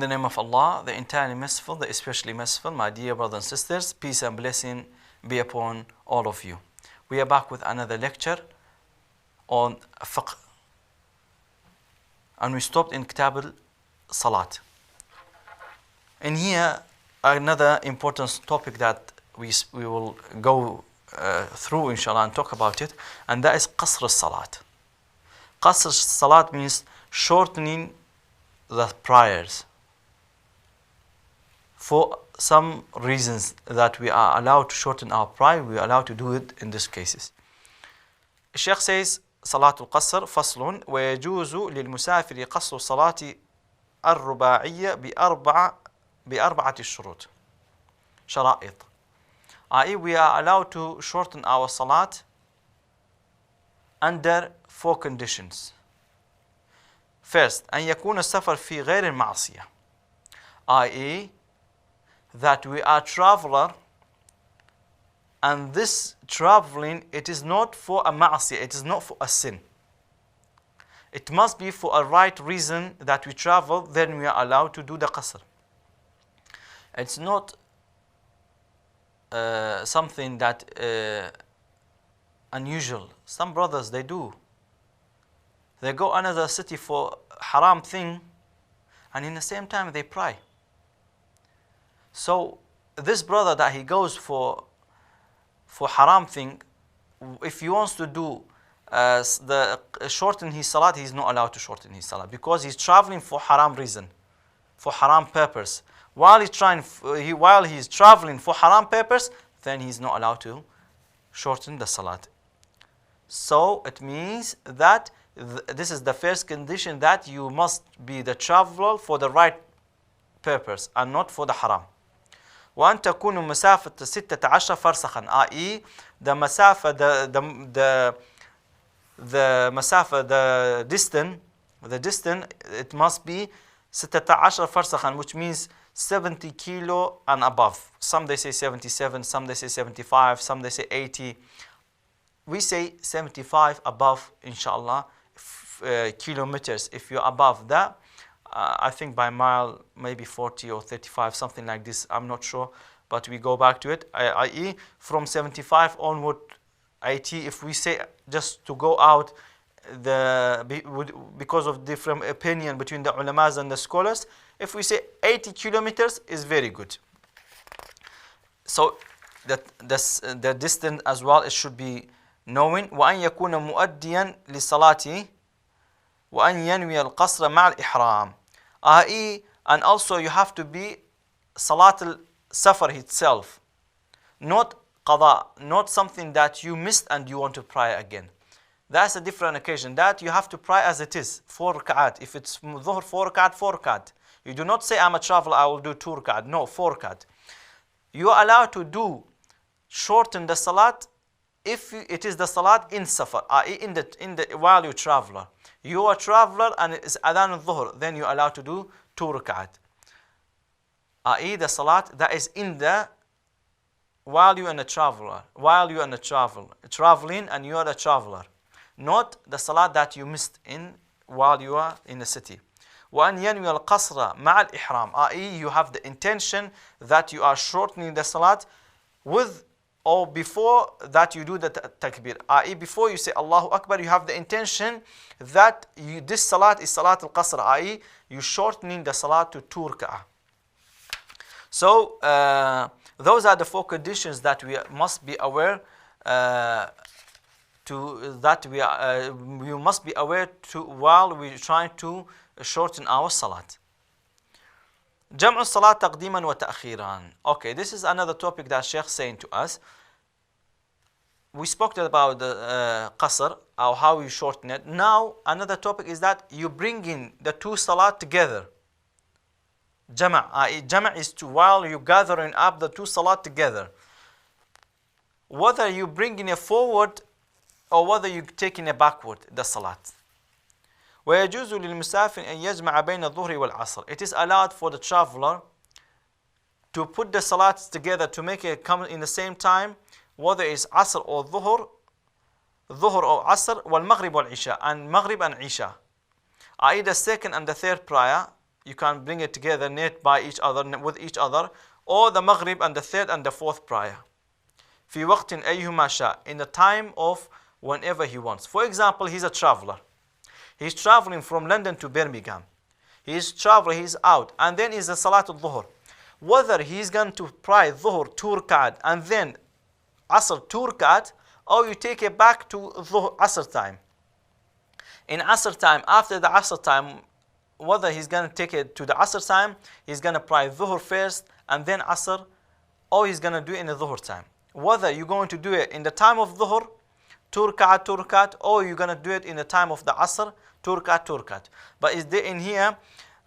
the name of Allah, the entirely merciful, the especially merciful, my dear brothers and sisters, peace and blessing be upon all of you. We are back with another lecture on fiqh. And we stopped in Kitab al-Salat. And here, another important topic that we will go through, inshallah, and talk about it, and that is qasr al-salat. Qasr al-salat means shortening the prayers. For some reasons that we are allowed to shorten our prayer, we are allowed to do it in these cases. Sheikh says, صلاة القصر فصل ويجوز للمسافر قصر الصلاة الرباعية بأربعة شروط شرائط. i.e. we are allowed to shorten our salat under 4 conditions. First, أن يكون السفر في غير المعصية, i.e. that we are traveler, and this traveling, it is not for a ma'asiyah, it is not for a sin. It must be for a right reason that we travel, then we are allowed to do the qasr. It's not something that unusual. Some brothers, they do. They go another city for haram thing, and in the same time they pray. So this brother that he goes for haram thing, if he wants to do shorten his salat, he's not allowed to shorten his salat because he's traveling for haram reason, for haram purpose. While he's traveling for haram purpose, then he's not allowed to shorten the salat. So it means that this is the first condition, that you must be the traveler for the right purpose and not for the haram. وأن تكون مسافة 16 فرسخا, i.e. the مسافة, the distance, it must be 16 فرسخا, which means 70 kilo and above. Some they say 77, some they say 75, some they say 80. We say 75 above, inshallah, kilometers. If you're above that, I think by mile, maybe 40 or 35, something like this. I'm not sure, but we go back to it. I.e. from 75 onward, 80, if we say just to go out, because of different opinion between the ulamas and the scholars, if we say 80 kilometers is very good. So the distance as well, it should be knowing. وأن يكون مؤديا للصلاة وأن ينوي القصر مع الإحرام, i.e. and also you have to be salat al-safar itself, not qada, not something that you missed and you want to pray again. That's a different occasion. That you have to pray as it is, 4 rak'at. If it's dhuhr, 4 rak'at, 4 rak'at. You do not say, I'm a traveler, I will do 2 rak'at. No, 4 rak'at. You are allowed to shorten the salat if it is the salat in safar, i.e. while you traveler. You are a traveler and it's adhan al-dhuhr, then you are allowed to do 2 rak'at. i.e. the salat that is in the, while you are a traveler, traveling and you are a traveler. Not the salat that you missed while you are in the city. وأن ينوي القصر مع الإحرام, i.e. you have the intention that you are shortening the salat with or before that you do the takbir, i.e. before you say Allahu Akbar, you have the intention that this salat is salat al-qasr, i.e. you shortening the salat to 2 rak'ah. So those are the 4 conditions that we must be aware we must be aware to while we're trying to shorten our salat. جمع الصلاة تقديما وتأخيرا. Okay, this is another topic that Sheikh is saying to us. We spoke about the qasr, or how you shorten it. Now another topic is that you bring in the 2 salat together. Jama' is to while you gathering up the 2 salat together. Whether you bringing it forward or whether you taking it backward, the salat. ويجوز للمسافر أن يجمع بين الظهر والعصر. It is allowed for the traveler to put the salats together, to make it come in the same time, whether it's asr or dhuhr or asr, wal maghrib wal isha, and maghrib and isha, i.e. the second and the third prayer, you can bring it together near by each other, with each other, or the Maghrib and the third and the fourth prayer. في وقت أيهما شاء, in the time of whenever he wants. For example, he's a traveler. He's traveling from London to Birmingham. He's traveling, he's out, and then is a Salat al-Dhuhr. Whether he's going to pray Dhuhr 2 rakat and then Asr 2 rakat, or you take it back to Dhuhr Asr time. In Asr time, after the Asr time, whether he's going to take it to the Asr time, he's going to pray Dhuhr first and then Asr, or he's going to do it in the Dhuhr time. Whether you're going to do it in the time of Dhuhr, 2 rakat, or you're going to do it in the time of the Asr, 2 rakat. But is there in here,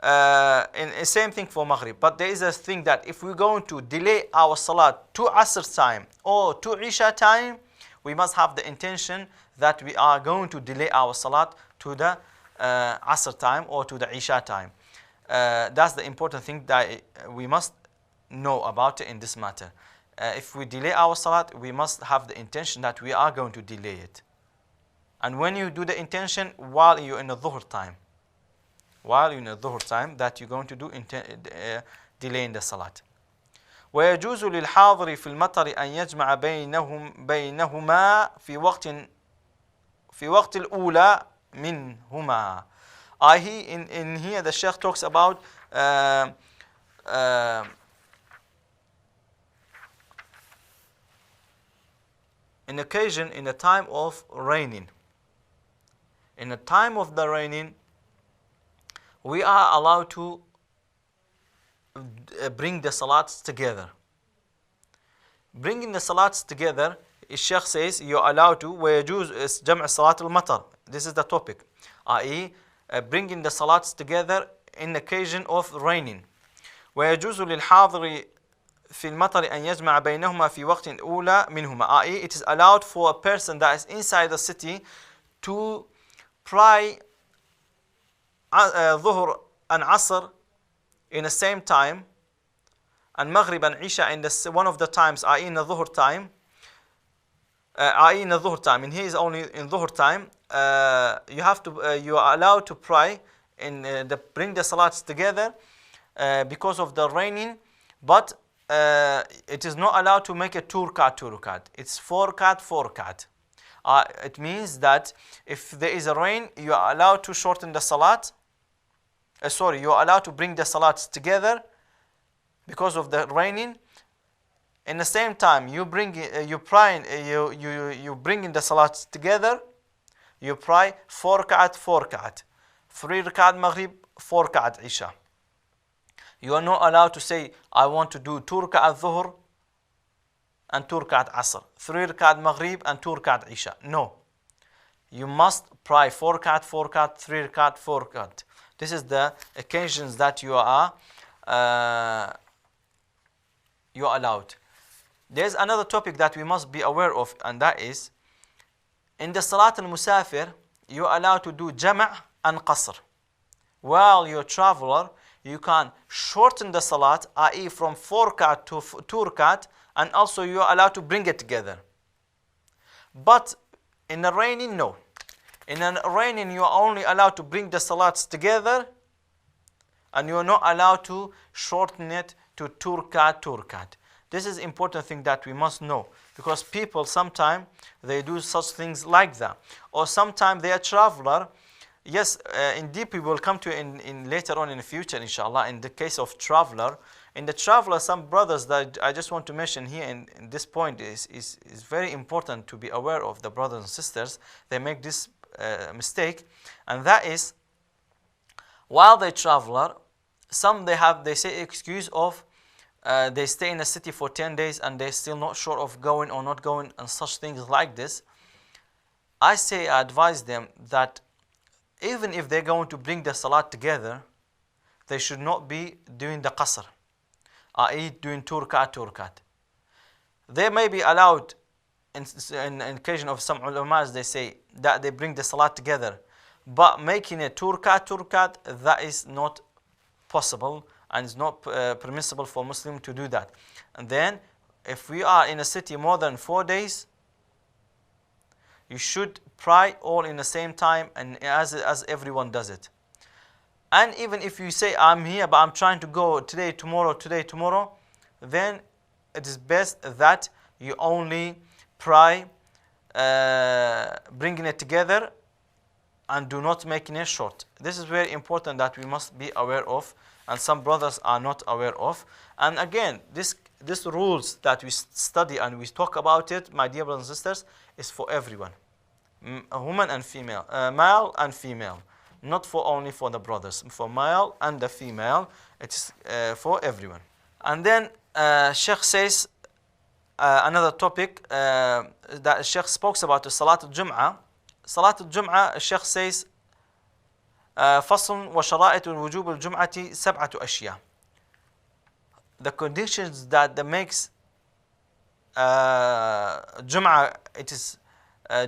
in same thing for Maghrib. But there is a thing that if we're going to delay our Salat to Asr time or to Isha time, we must have the intention that we are going to delay our Salat to the Asr time or to the Isha time. That's the important thing that we must know about it in this matter. If we delay our Salat, we must have the intention that we are going to delay it. And when you do the intention while you're in the Dhuhr time, that you're going to do delaying the Salat. ويجوز للحاضر في المطر أن يجمع بينهما في وقت الأولى منهما. In here the Sheikh talks about an occasion in the time of raining. In the time of the raining, we are allowed to bring the salats together. Bringing the salats together, Sheikh says you're allowed to. ويجوز جمع صلاة المطر. This is the topic. i.e. bringing the salats together in occasion of raining. ويجوز للحاضر في المطر أن يجمع بينهما في وقت أولى منهما. i.e. it is allowed for a person that is inside the city to pray Dhuhr and Asr in the same time, and Maghrib and Isha in one of the times, i.e. in the Dhuhr time, and here is only in Dhuhr time. You are allowed to pray bring the salats together because of the raining, but it is not allowed to make a 2 rakat. It's 4 rakat. It means that if there is a rain, you are allowed to shorten the salat. You are allowed to bring the salats together because of the raining. In the same time, you bring in the salats together. You pray 4 rakat, 3 rakat Maghrib, 4 rakat Isha. You are not allowed to say, I want to do 2 rakat Dhuhr and 2 rakat Asr, 3 rakat Maghrib and 2 rakat Isha. No. You must pray 4 rakat, 3 rakat, 4 rakat. This is the occasions that you are allowed. There's another topic that we must be aware of, and that is in the Salat al-Musafir, you are allowed to do Jama' and Qasr. While you're a traveler, you can shorten the Salat, i.e. from 4 rakat to 2 rakat, and also you are allowed to bring it together. But in the raining, no. In the raining, you are only allowed to bring the salats together, and you are not allowed to shorten it to 2 rakat. This is important thing that we must know, because people sometimes they do such things like that, or sometimes they are traveler. Yes, indeed we will come to in later on in the future, inshallah. In the case of traveler, in the traveler, some brothers that I just want to mention here in this point is very important to be aware of. The brothers and sisters, they make this mistake, and that is while they traveler, some they say excuse of they stay in the city for 10 days and they're still not sure of going or not going, and such things like this. I advise them that even if they're going to bring the salat together, they should not be doing the qasr, i.e. doing 2 rakat. They may be allowed in occasion of some ulamas, they say that they bring the salat together, but making it 2 rakat, that is not possible, and it's not permissible for Muslim to do that. And then if we are in a city more than 4 days, you should pray all in the same time, and as everyone does it. And even if you say, I'm here, but I'm trying to go today, tomorrow, then it is best that you only pray, bringing it together and do not making it short. This is very important that we must be aware of, and some brothers are not aware of. And again, this rules that we study and we talk about it, my dear brothers and sisters, is for everyone, woman and female, male and female, not for only for the brothers, for male and the female. It is for everyone. And then Sheikh says another topic that Sheikh spoke about is Salat al-Jum'ah. Salat al-Jum'ah, Sheikh says فصل وشرائط وجوب الجمعة سبعة أشياء. The conditions that makes Jum'ah, it is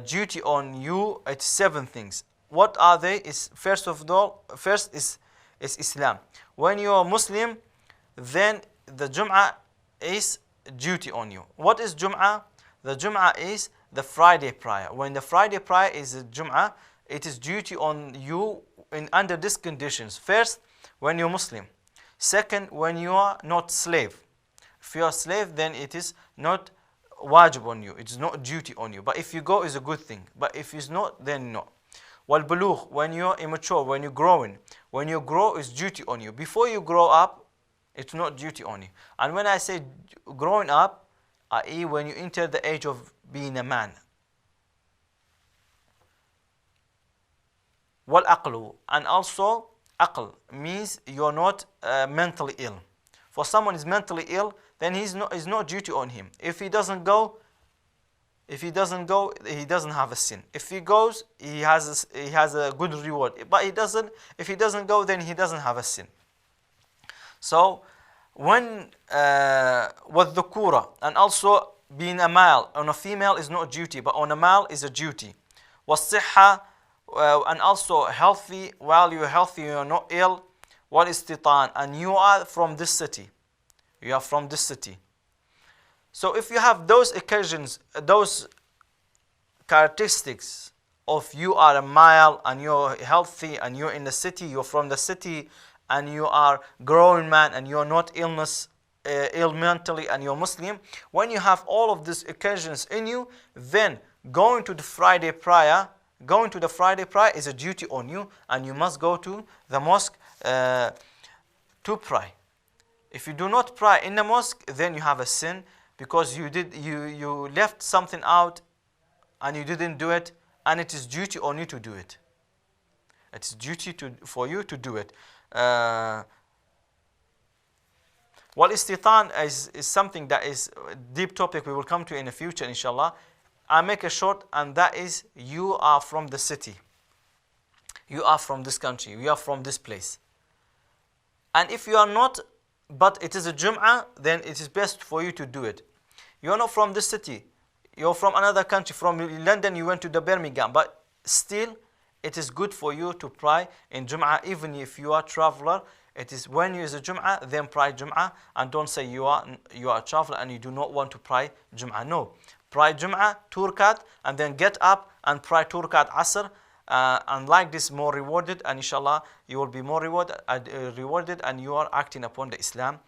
duty on you, it's 7 things. What are they? Is first is Islam. When you are Muslim, then the Jum'ah is duty on you. What is Jum'ah? The Jum'ah is the Friday prayer. When the Friday prayer is a Jum'ah, it is duty on you under these conditions. First, when you're Muslim. Second, when you are not slave. If you are slave, then it is not wajib on you. It's not duty on you. But if you go, it's a good thing. But if it's not, then no. Wal-bulugh, when you're immature, when you're growing. When you grow, it's duty on you. Before you grow up, it's not duty on you. And when I say growing up, i.e. when you enter the age of being a man. Wal-aqlu, and also aql means you're not mentally ill. For someone is mentally ill, then it's not duty on him. If he doesn't go, he doesn't have a sin. If he goes, he has a good reward. But if he doesn't go, then he doesn't have a sin. So when والذكورة, and also being a male on a female is not duty, but on a male is a duty. والصحة, and also healthy, while you're healthy, you're not ill. والاستيطان, and you are from this city. You are from this city. So if you have those occasions, those characteristics of you are a male and you're healthy and you're in the city, you're from the city, and you are growing man and you're not ill mentally and you're Muslim, when you have all of these occasions in you, then going to the Friday prayer is a duty on you, and you must go to the mosque to pray. If you do not pray in the mosque, then you have a sin, because you left something out and you didn't do it, and it is duty on you to do it. It is duty for you to do it. Wal-istitan is something that is a deep topic we will come to in the future, inshallah. I make it short, and that is you are from the city. You are from this country. You are from this place. And if you are not, but it is a Jum'ah, then it is best for you to do it. You are not from this city. You are from another country. From London, you went to the Birmingham. But still, it is good for you to pray in Jum'ah, even if you are a traveler. It is when you is a Jum'ah, then pray Jum'ah, and don't say you are a traveler and you do not want to pray Jum'ah. No. Pray Jum'ah, 2 rakat, and then get up and pray 2 rakat Asr, and like this more rewarded, and inshallah you will be more rewarded, and you are acting upon the Islam,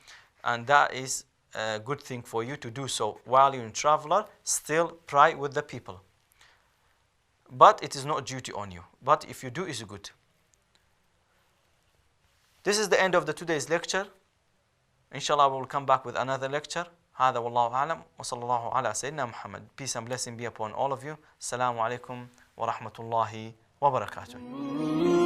and that is a good thing for you to do so. While you're in traveler, still pray with the people. But it is not duty on you. But if you do, it's good. This is the end of today's lecture. Inshallah, we will come back with another lecture. هذا والله أعلم وصلى الله على سيدنا محمد. Peace and blessing be upon all of you. Assalamu alaikum wa rahmatullahi wa barakatuh.